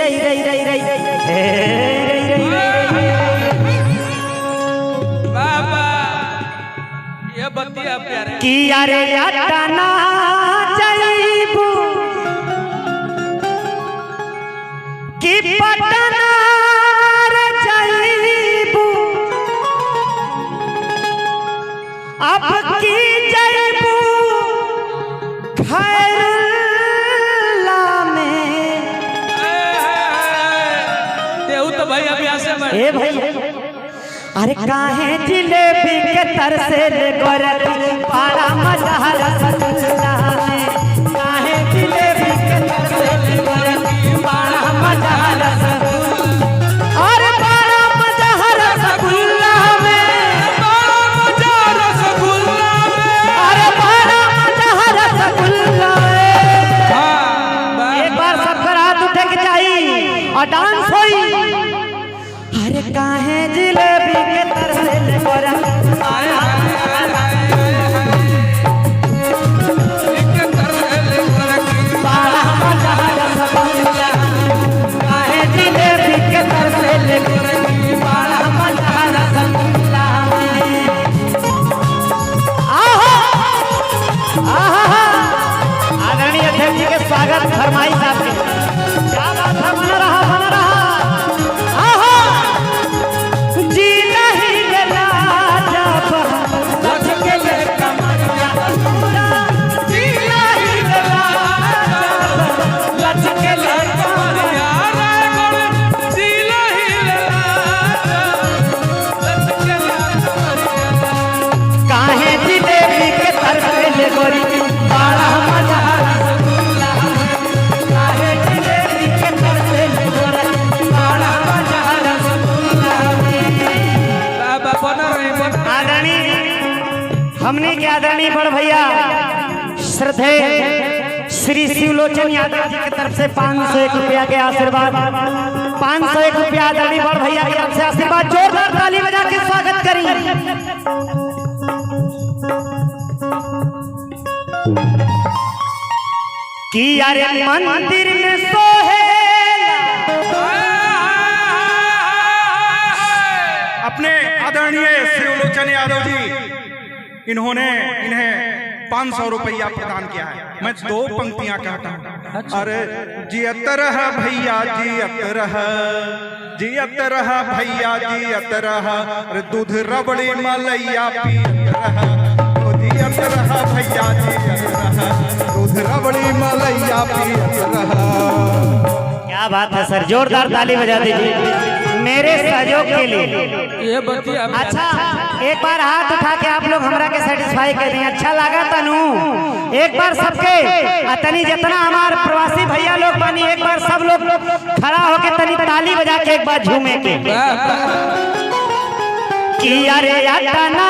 रई रई रई रई बाबा ये बतिया प्यारे कि अरे यातना जाइबू कि पटना रे जाइबू अब की जाइबू खैरुल्ला में देहू तो भाई अभी ऐसे ए भाई अरे काहे जिलेबी के तरसे ले गोरती पारा मजा रसगुल्ला में काहे जिलेबी के तरसे ले गोरती पारा मजा रसगुल्ला और पारा मजा रसगुल्ला में मजा रसगुल्ला में अरे पारा मजा रसगुल्ला हां एक बार सबका हाथ उठे के चाहिए और डांस होई अरे काहे जिलेबी के तरसे ले गोरती आदरणीय अध्यक्ष जी के स्वागत फरमाइश आपके क्या बात है बना रहा जी नहीं लेला जब लच के ले कमरिया जी नहीं लेला जब लच के ले कमरिया रायगढ़ जिला ही लेला लच के ले कमरिया काहे जिलेबी के तरसे ले गोरी बड़ा मजा रसगुल्ला काहे जिलेबी के तरसे ले गोरी बड़ा मजा रसगुल्ला बाबा बना रहे आदरणीय हमने के आदरणीय बड़ भैया श्रद्धे श्री शिवलोचन यादव जी की तरफ से 501 रुपया के आशीर्वाद 501 रुपया आदरणीय बड़ भैया की तरफ से आशीर्वाद जोरदार ताली बजा के स्वागत करी कि अरे मंदिर में सोहेला अपने आदरणीय शिवलोचन यादव जी इन्होंने इन्हें 500 रुपया प्रदान किया है। मैं 2 पंक्तियां कहता हूं। अरे जियत रह भैया जियत रह भैया जियत रह अरे दूध रबड़ी मलैया पियत रह ओ जियत रह भैया जियत रह दूध रबड़ी मलैया पियत रह। क्या बात है सर, जोरदार ताली बजा दीजिए मेरे सहयोग के लिए। ये बतिया अच्छा एक बार हाथ उठा के आप लोग हमरा के सेटिस्फाई कर दें, अच्छा लगा तनु एक बार सबके तनी जितना हमारे प्रवासी भैया लोग बनी एक बार सब लोग खड़ा होके तनी ताली बजा के एक बार झूमे के कि अरे यातना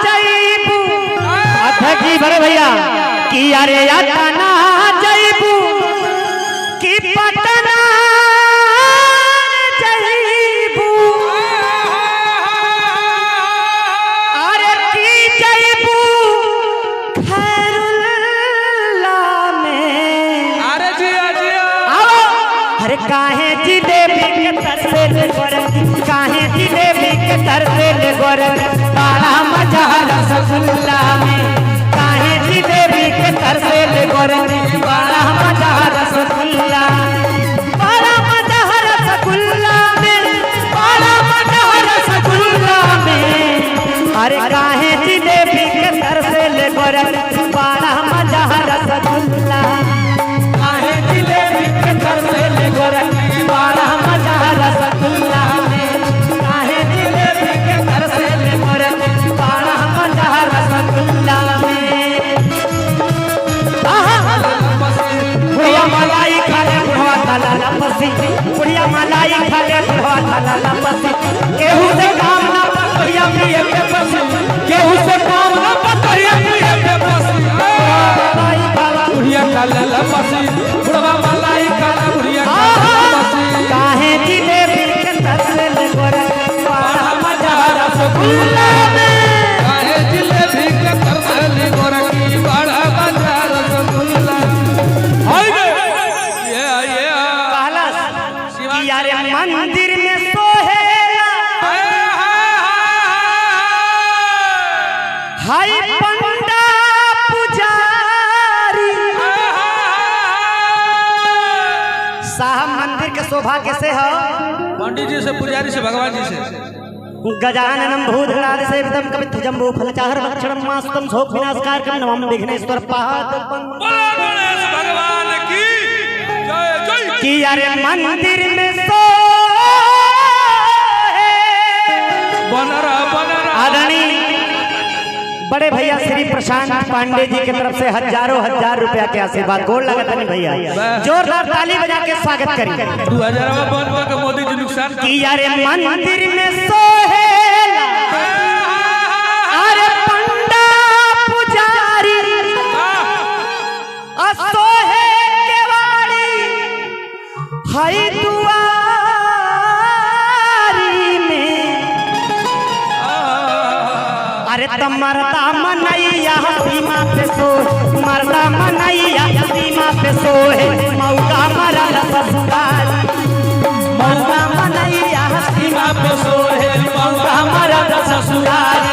जाइबू अध्यक्ष जी बड़े भैया कि अरे यातना जाइबू कि पटना जाइबू अरे की जाइबू खैरुल्ला में अरे जिया जिया आओ अरे काहे जिलेबी के तरसे ले गोरती काहे जिलेबी के तरसे ले गोरती बड़ा मजा रसगुल्ला में काहे जिलेबी के तरसे ले गोरती बड़ा मजा रसगुल्ला बड़ा मजा रसगुल्ला में बड़ा मजा रसगुल्ला में अरे काहे जिलेबी के तरसे ले गोरती बड़ा मजा रसगुल्ला काहे जिलेबी के तरसे ले गोरती बड़ा मजा रसगुल्ला में काहे जिलेबी के तरसे ले गोरती बड़ा मजा रसगुल्ला में बुढ़िया मलाई खा ले बुढ़वा ताला लपसी बुढ़िया मलाई खा ले बुढ़वा ताला लपसी केहू से काम ना बुढ़िया पिए के बसी केहू से काम ना पतरिया पिए के बसी मलाई खाला बुढ़िया का लला बसी बुढ़वा मलाई का बुढ़िया का बसी काहे जिलेबी के तरसे ले गोरती बड़ा मजा रसगुल्ला में काहे जिलेबी के तरसली गोरकी बड़ा मजा रसगुल्ला हाय ये कहला शोभा कैसे है? पंडित जी से, पुजारी से, भगवान जी से। गजाननम भूतगणादि सेवितम कपित्थ जम्बू फलचाहर भक्षणम मास्तम शोक विनाशकारकम नमः विघ्नेश्वर पादपम। बोलो गणेश भगवान की जय जय। कि अरे मंदिर में सो बनरा आदरणीय बड़े भैया श्री प्रशांत पांडे जी की तरफ से हजारों हजार रुपया के आशीर्वाद। गोड़ लगा तनी भैया, जोरदार ताली बजा के स्वागत करिए। 2000 बनवा के मोदी जी नुकसान कि अरे मंदिर में सोहेला अरे पंडा पुजारी असोहे केवाड़ी हई दुआरी में अरे त मरदा मनैया सीमा पे सो, मरदा मनैया सीमा पे सोहे मौका मरा ससुराल, मरदा मनैया सीमा पे सोहे मौका मरा ससुराल।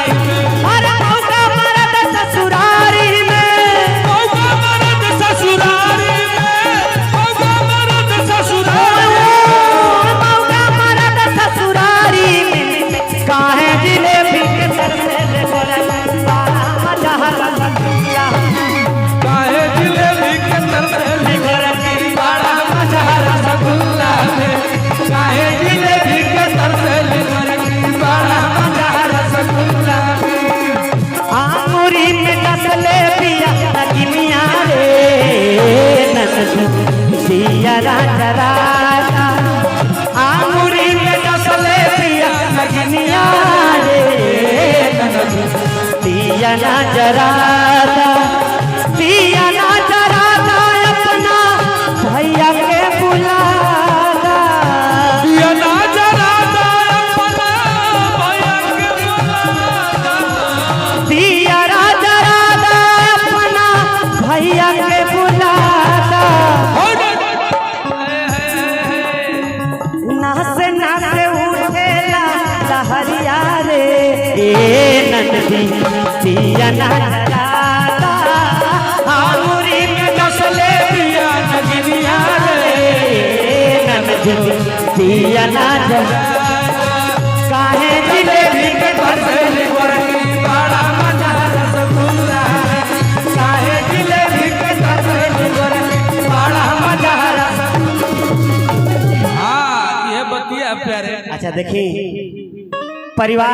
अरे मौका मरा ससुरारी में, मौका मरद ससुरारी में, मौका मरद ससुरारी मौका मरा ससुरारी में काहे जिलेबी के तरसे ले बोला सारा मजा रसगुल्ला, काहे जिलेबी के तरसे ले गोरखी बड़ा मजा रसगुल्ला में, काहे जिलेबी के तरसे बड़ा मजा रसगुल्ला में। आमुरी में कसले पिया नगिनिया रे ननद दिया राजा राजा, आमुरी में कसले पिया नगिनिया रे ननद दिया राजा राजा, दिया राजा राजा अपना भैया के बुलागा, ये राजा राजा अपना भैया के बुलागा, दिया राजा राजा अपना भैया के बुलागा। नासे नासे उठेला लहरिया रे ए नंदी दिया राजा आमुरी में कसले पिया नगिनिया रे नंदी दिया राजा काहे जिलेबी के तरसे गोरखी बड़ा मजा रसगुल्ला, काहे जिलेबी के तरसे गोरखी बड़ा मजा रसगुल्ला। हाँ ये बतिया प्यारे। अच्छा देखिए परिवार